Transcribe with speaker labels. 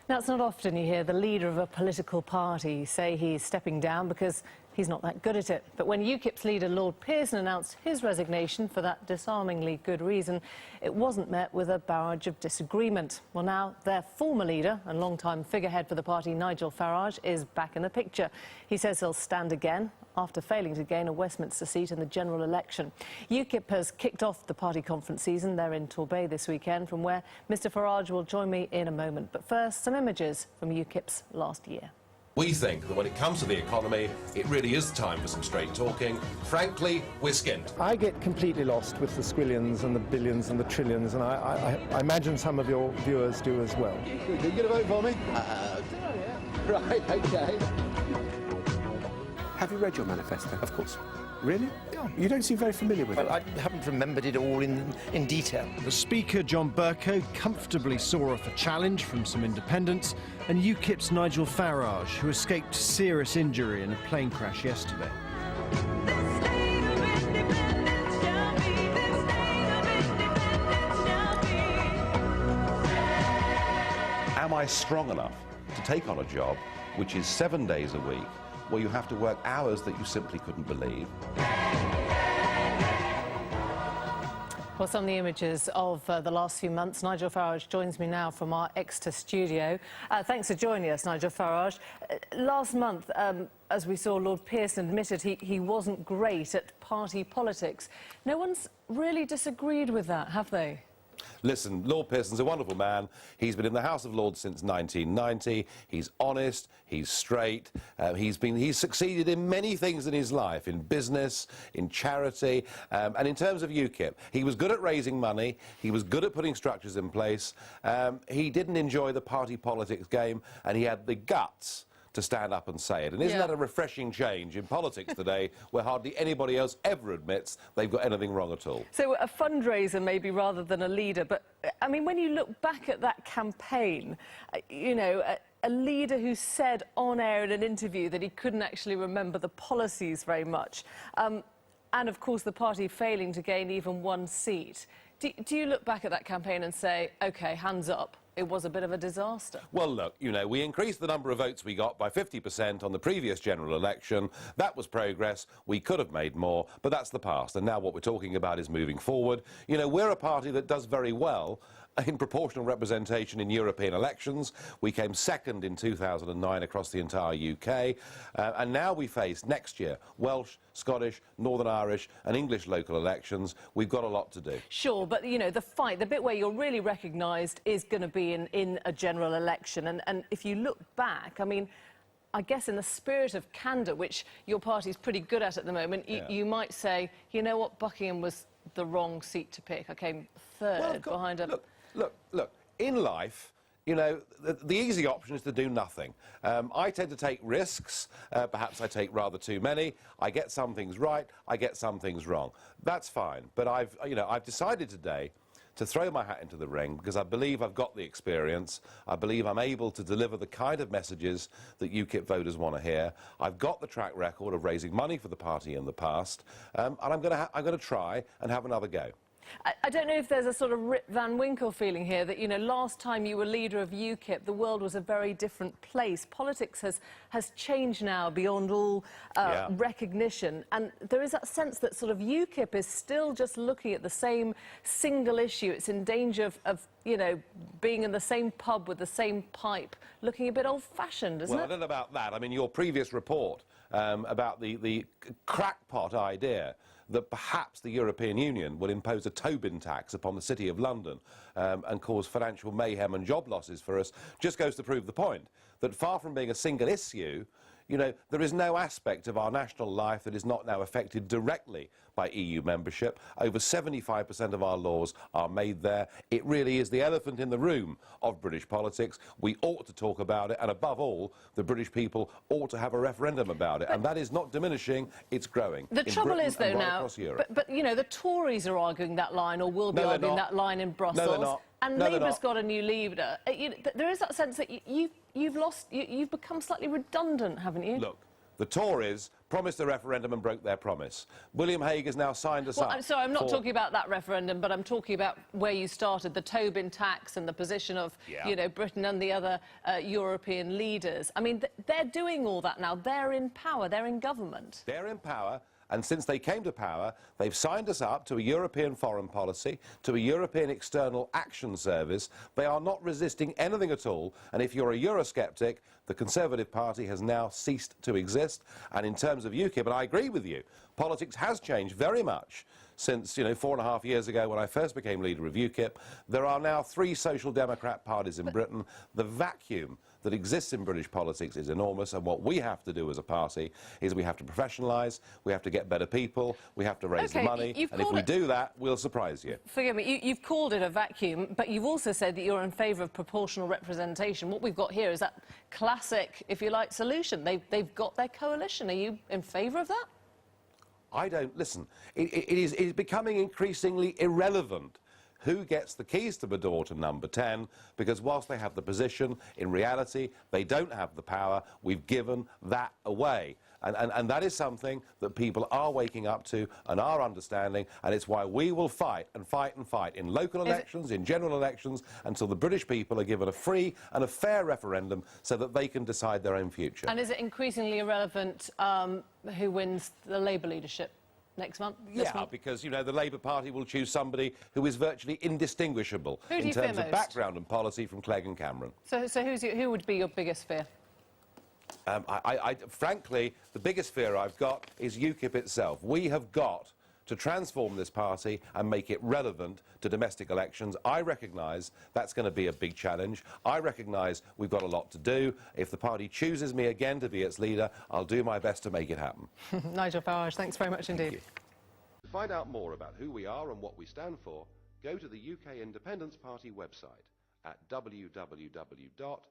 Speaker 1: Now, it's not often you hear the leader of a political party say he's stepping down because he's not that good at it. But when UKIP's leader, Lord Pearson, announced his resignation for that disarmingly good reason, it wasn't met with a barrage of disagreement. Well, now their former leader and long-time figurehead for the party, Nigel Farage, is back in the picture. He says he'll stand again after failing to gain a Westminster seat in the general election. UKIP has kicked off the party conference season. They're in Torbay this weekend, from where Mr Farage will join me in a moment. But first, some images from UKIP's last year.
Speaker 2: We think that when it comes to the economy, it really is time for some straight talking. Frankly, we're skinned.
Speaker 3: I get completely lost with the squillions and the billions and the trillions, and I imagine some of your viewers do as well.
Speaker 4: Can you get a vote for me? Right, OK.
Speaker 5: Have you read your manifesto? Of course. Really? Yeah. You don't seem very familiar with it.
Speaker 6: I haven't remembered it all in detail.
Speaker 7: The Speaker, John Bercow, comfortably saw off a challenge from some independents, and UKIP's Nigel Farage, who escaped serious injury in a plane crash yesterday.
Speaker 8: Am I strong enough to take on a job which is 7 days a week, where you have to work hours that you simply couldn't believe?
Speaker 1: Well, some of the images of the last few months. Nigel Farage joins me now from our Exeter studio. Thanks for joining us, Nigel Farage. Last month, as we saw, Lord Pearson admitted he wasn't great at party politics. No one's really disagreed with that, have they?
Speaker 2: Listen, Lord Pearson's a wonderful man. He's been in the House of Lords since 1990. He's honest, he's straight. He's succeeded in many things in his life, in business, in charity, and in terms of UKIP. He was good at raising money. He was good at putting structures in place. He didn't enjoy the party politics game, and he had the guts to stand up and say it. And isn't that a refreshing change in politics today, where hardly anybody else ever admits they've got anything wrong at all?
Speaker 1: So a fundraiser maybe rather than a leader, but I mean, when you look back at that campaign, you know, a leader who said on air in an interview that he couldn't actually remember the policies very much, and of course the party failing to gain even one seat. Do you look back at that campaign and say, OK, hands up, it was a bit of a disaster?
Speaker 2: Well, look, you know, we increased the number of votes we got by 50% on the previous general election. That was progress. We could have made more, but that's the past. And now what we're talking about is moving forward. You know, we're a party that does very well in proportional representation in European elections. We came second in 2009 across the entire UK, and now we face next year Welsh, Scottish, Northern Irish and English local elections. We've got a lot to do.
Speaker 1: Sure, but you know, the fight, the bit where you're really recognised is going to be in a general election, and if you look back, I mean, I guess in the spirit of candour, which your party's pretty good at the moment, you might say, you know what, Buckingham was the wrong seat to pick. I came third behind a...
Speaker 2: Look, in life, you know, the easy option is to do nothing. I tend to take risks. Perhaps I take rather too many. I get some things right, I get some things wrong. That's fine. But I've decided today to throw my hat into the ring because I believe I've got the experience. I believe I'm able to deliver the kind of messages that UKIP voters want to hear. I've got the track record of raising money for the party in the past, and I'm going to try and have another go.
Speaker 1: I don't know if there's a sort of Rip Van Winkle feeling here that, you know, last time you were leader of UKIP, the world was a very different place. Politics has changed now beyond all recognition, and there is that sense that sort of UKIP is still just looking at the same single issue. It's in danger of you know, being in the same pub with the same pipe, looking a bit old-fashioned, isn't it?
Speaker 2: Well, I don't know about that. I mean, your previous report about the crackpot idea that perhaps the European Union will impose a Tobin tax upon the City of London and cause financial mayhem and job losses for us just goes to prove the point that far from being a single issue, you know, there is no aspect of our national life that is not now affected directly by EU membership. Over 75% of our laws are made there. It really is the elephant in the room of British politics. We ought to talk about it, and above all, the British people ought to have a referendum about it. And that is not diminishing, it's growing.
Speaker 1: The trouble is, though,
Speaker 2: now,
Speaker 1: but you know, the Tories are arguing that line, or will be arguing that line in Brussels.
Speaker 2: No, they're not.
Speaker 1: And Labour's got a new leader. There is that sense that you've become slightly redundant, haven't you?
Speaker 2: Look, The Tories promised a referendum and broke their promise. William Hague has now signed us up.
Speaker 1: I'm sorry, I'm not talking about that referendum, but I'm talking about where you started, the Tobin tax and the position of, you know, Britain and the other European leaders. I mean, they're doing all that now. They're in power. They're in government.
Speaker 2: They're in power. And since they came to power, they've signed us up to a European foreign policy, to a European external action service. They are not resisting anything at all. And if you're a Eurosceptic, the Conservative Party has now ceased to exist. And in terms of UKIP, and I agree with you, politics has changed very much since, 4.5 years ago when I first became leader of UKIP. There are now 3 social democrat parties in Britain. The vacuum that exists in British politics is enormous, and what we have to do as a party is we have to professionalise, we have to get better people, we have to raise the money, and if we do that, we'll surprise you.
Speaker 1: Forgive me, you've called it a vacuum, but you've also said that you're in favour of proportional representation. What we've got here is that classic, if you like, solution. They've got their coalition. Are you in favour of that?
Speaker 2: I don't... Listen, it is becoming increasingly irrelevant who gets the keys to the door to number 10, because whilst they have the position, in reality, they don't have the power. We've given that away. And that is something that people are waking up to and are understanding, and it's why we will fight and fight and fight in local elections, in general elections, until the British people are given a free and a fair referendum so that they can decide their own future.
Speaker 1: And is it increasingly irrelevant who wins the Labour leadership next month?
Speaker 2: Yeah, because, the Labour Party will choose somebody who is virtually indistinguishable in terms of background and policy from Clegg and Cameron.
Speaker 1: So who would be your biggest fear?
Speaker 2: Frankly, the biggest fear I've got is UKIP itself. We have got to transform this party and make it relevant to domestic elections. I recognise that's going to be a big challenge. I recognise we've got a lot to do. If the party chooses me again to be its leader, I'll do my best to make it happen.
Speaker 1: Nigel Farage, thanks very much indeed.
Speaker 2: To find out more about who we are and what we stand for, go to the UK Independence Party website at www.ukip.org.